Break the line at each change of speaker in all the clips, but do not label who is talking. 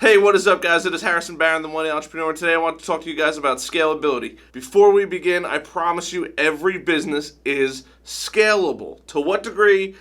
Hey, what is up, guys? It is Harrison Barron, the Millennial Entrepreneur, and today I want to talk to you guys about scalability. Before we begin, I promise you every business is scalable. To what degree,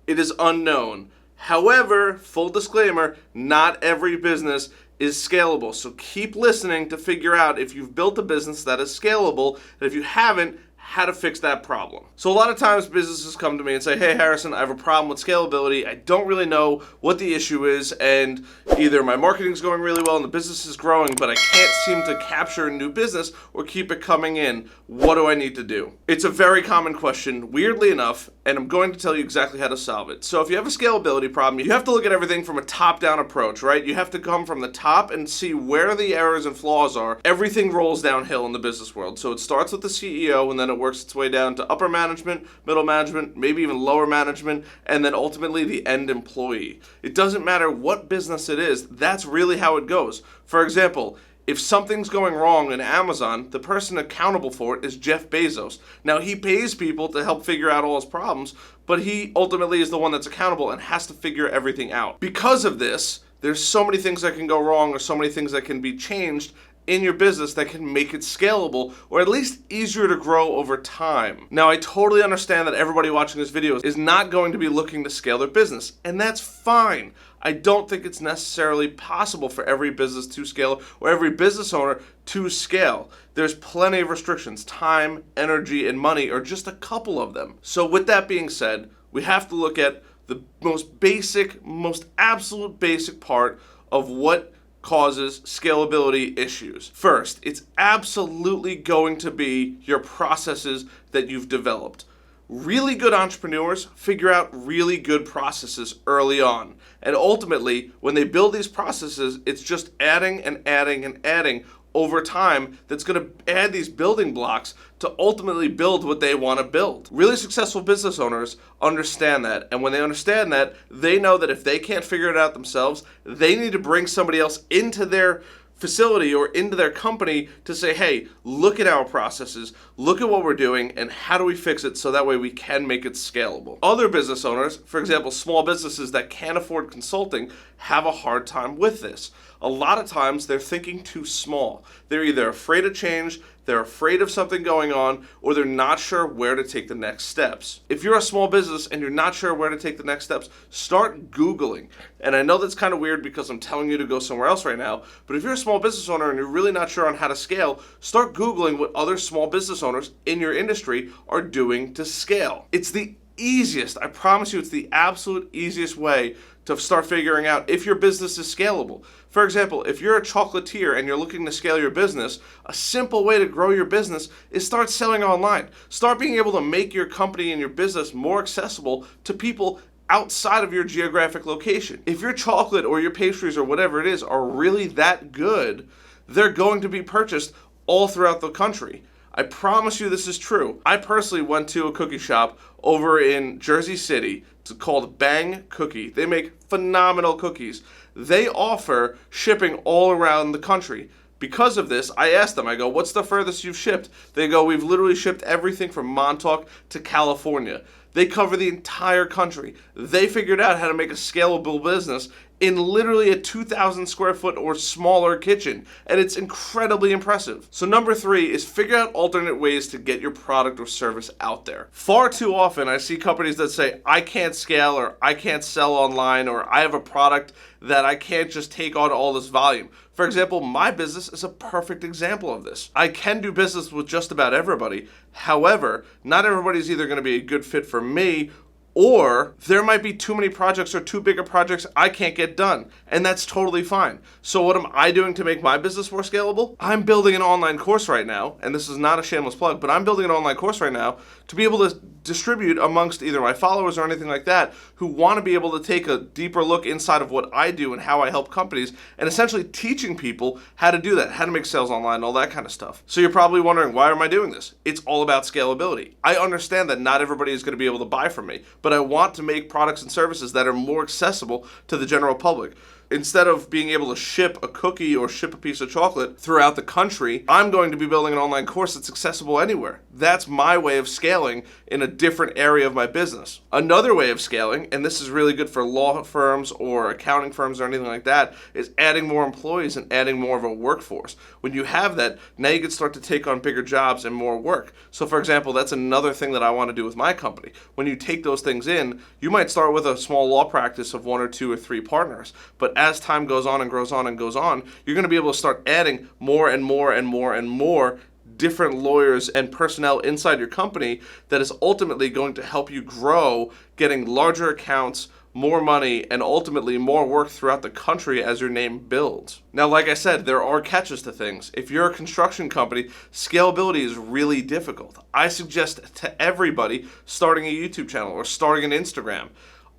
it is unknown. However, full disclaimer, not every business is scalable. So keep listening to figure out if you've built a business that is scalable, and if you haven't, how to fix that problem. So a lot of times businesses come to me and say, hey Harrison, I have a problem with scalability. I don't really know what the issue is, and either my marketing's going really well and the business is growing, but I can't seem to capture a new business or keep it coming in. What do I need to do? It's a very common question, weirdly enough, and I'm going to tell you exactly how to solve it. So if you have a scalability problem, you have to look at everything from a top-down approach, right? You have to come from the top and see where the errors and flaws are. Everything rolls downhill in the business world. So it starts with the CEO, and then it works its way down to upper management, middle management, maybe even lower management, and then ultimately the end employee. It doesn't matter what business it is, that's really how it goes. For example, if something's going wrong in Amazon, the person accountable for it is Jeff Bezos. Now, he pays people to help figure out all his problems, but he ultimately is the one that's accountable and has to figure everything out. Because of this, there's so many things that can go wrong or so many things that can be changed in your business that can make it scalable, or at least easier to grow over time. Now, I totally understand that everybody watching this video is not going to be looking to scale their business, and that's fine. I don't think it's necessarily possible for every business to scale or every business owner to scale. There's plenty of restrictions. Time, energy, and money are just a couple of them. So with that being said, we have to look at the most basic, most absolute basic part of what causes scalability issues. First, it's absolutely going to be your processes that you've developed. Really good entrepreneurs figure out really good processes early on. And ultimately, when they build these processes, it's just adding and adding and adding over time that's going to add these building blocks to ultimately build what they want to build. Really successful business owners understand that, and when they understand that, they know that if they can't figure it out themselves, they need to bring somebody else into their facility or into their company to say, hey, look at our processes, look at what we're doing, and how do we fix it so that way we can make it scalable. Other business owners, for example, small businesses that can't afford consulting, have a hard time with this. A lot of times they're thinking too small. They're either afraid of change, they're afraid of something going on, or they're not sure where to take the next steps. If you're a small business and you're not sure where to take the next steps, start Googling. And I know that's kind of weird because I'm telling you to go somewhere else right now, but if you're a small business owner and you're really not sure on how to scale, start Googling what other small business owners in your industry are doing to scale. It's the easiest, I promise you, it's the absolute easiest way to start figuring out if your business is scalable. For example, if you're a chocolatier and you're looking to scale your business, a simple way to grow your business is start selling online. Start being able to make your company and your business more accessible to people outside of your geographic location. If your chocolate or your pastries or whatever it is are really that good, they're going to be purchased all throughout the country. I promise you this is true. I personally went to a cookie shop over in Jersey City. It's called Bang Cookie. They make phenomenal cookies. They offer shipping all around the country. Because of this, I asked them, I go, what's the furthest you've shipped? They go, we've literally shipped everything from Montauk to California. They cover the entire country. They figured out how to make a scalable business in literally a 2,000 square foot or smaller kitchen, and it's incredibly impressive. So number 3 is figure out alternate ways to get your product or service out there. Far too often I see companies that say, I can't scale, or I can't sell online, or I have a product that I can't just take on all this volume. For example, my business is a perfect example of this. I can do business with just about everybody. However, not everybody's either going to be a good fit for me, or there might be too many projects or too big of projects I can't get done, and that's totally fine. So what am I doing to make my business more scalable? I'm building an online course right now, and this is not a shameless plug, but I'm building an online course right now to be able to distribute amongst either my followers or anything like that who want to be able to take a deeper look inside of what I do and how I help companies, and essentially teaching people how to do that, how to make sales online, all that kind of stuff. So you're probably wondering, why am I doing this? It's all about scalability. I understand that not everybody is going to be able to buy from me, but I want to make products and services that are more accessible to the general public. instead of being able to ship a cookie or ship a piece of chocolate throughout the country, I'm going to be building an online course that's accessible anywhere. That's my way of scaling in a different area of my business. Another way of scaling, and this is really good for law firms or accounting firms or anything like that, is adding more employees and adding more of a workforce. When you have that, now you can start to take on bigger jobs and more work. So for example, that's another thing that I want to do with my company. When you take those things in, you might start with a small law practice of 1 or 2 or 3 partners, but as time goes on and goes on and goes on, you're going to be able to start adding more and more and more and more different lawyers and personnel inside your company that is ultimately going to help you grow, getting larger accounts, more money, and ultimately more work throughout the country as your name builds. Now, like I said, there are catches to things. If you're a construction company, scalability is really difficult. I suggest to everybody starting a YouTube channel or starting an Instagram.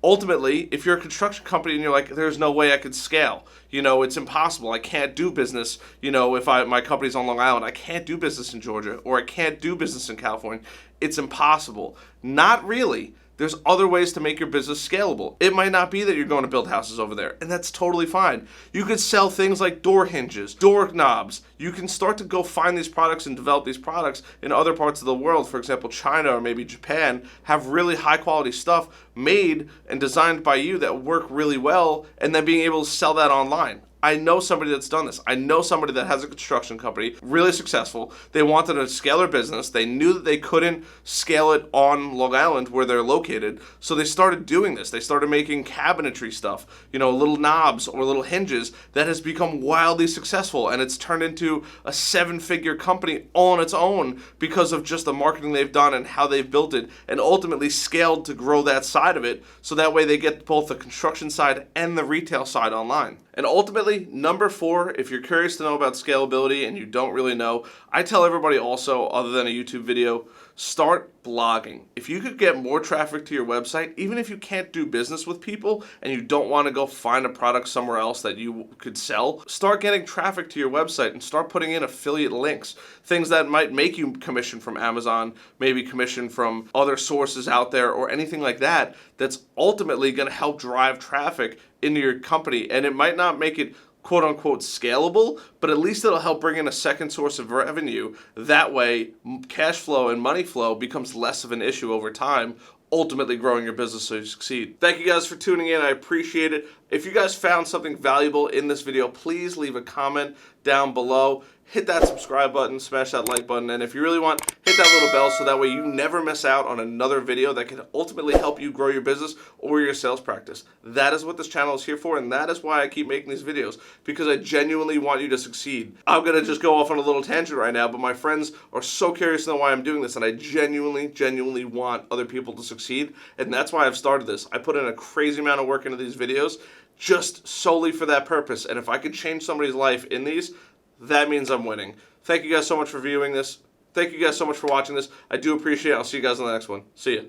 Ultimately, if you're a construction company and you're like, there's no way I could scale, it's impossible. I can't do business, if my company's on Long Island, I can't do business in Georgia, or I can't do business in California. It's impossible. Not really. There's other ways to make your business scalable. It might not be that you're going to build houses over there, and that's totally fine. You could sell things like door hinges, door knobs. You can start to go find these products and develop these products in other parts of the world. For example, China or maybe Japan have really high quality stuff made and designed by you that work really well, and then being able to sell that online. I know somebody that's done this. I know somebody that has a construction company, really successful. They wanted to scale their business. They knew that they couldn't scale it on Long Island where they're located, so they started doing this. They started making cabinetry stuff, little knobs or little hinges that has become wildly successful, and it's turned into a 7-figure company on its own because of just the marketing they've done and how they've built it, and ultimately scaled to grow that side of it, so that way they get both the construction side and the retail side online. And ultimately, number 4, if you're curious to know about scalability and you don't really know, I tell everybody also, other than a YouTube video, start blogging. If you could get more traffic to your website, even if you can't do business with people and you don't want to go find a product somewhere else that you could sell, start getting traffic to your website and start putting in affiliate links, things that might make you commission from Amazon, maybe commission from other sources out there or anything like that, that's ultimately going to help drive traffic into your company. And it might not make it quote unquote scalable, but at least it'll help bring in a second source of revenue. That way, cash flow and money flow becomes less of an issue over time, ultimately growing your business so you succeed. Thank you guys for tuning in. I appreciate it. If you guys found something valuable in this video, please leave a comment down below. Hit that subscribe button, smash that like button, and if you really want, hit that little bell so that way you never miss out on another video that can ultimately help you grow your business or your sales practice. That is what this channel is here for, and that is why I keep making these videos, because I genuinely want you to succeed. I'm going to just go off on a little tangent right now, but my friends are so curious to know why I'm doing this, and I genuinely want other people to succeed, and that's why I've started this. I put in a crazy amount of work into these videos just solely for that purpose, and if I could change somebody's life in these, that means I'm winning. Thank you guys so much for viewing this. Thank you guys so much for watching this. I do appreciate it. I'll see you guys on the next one. See ya.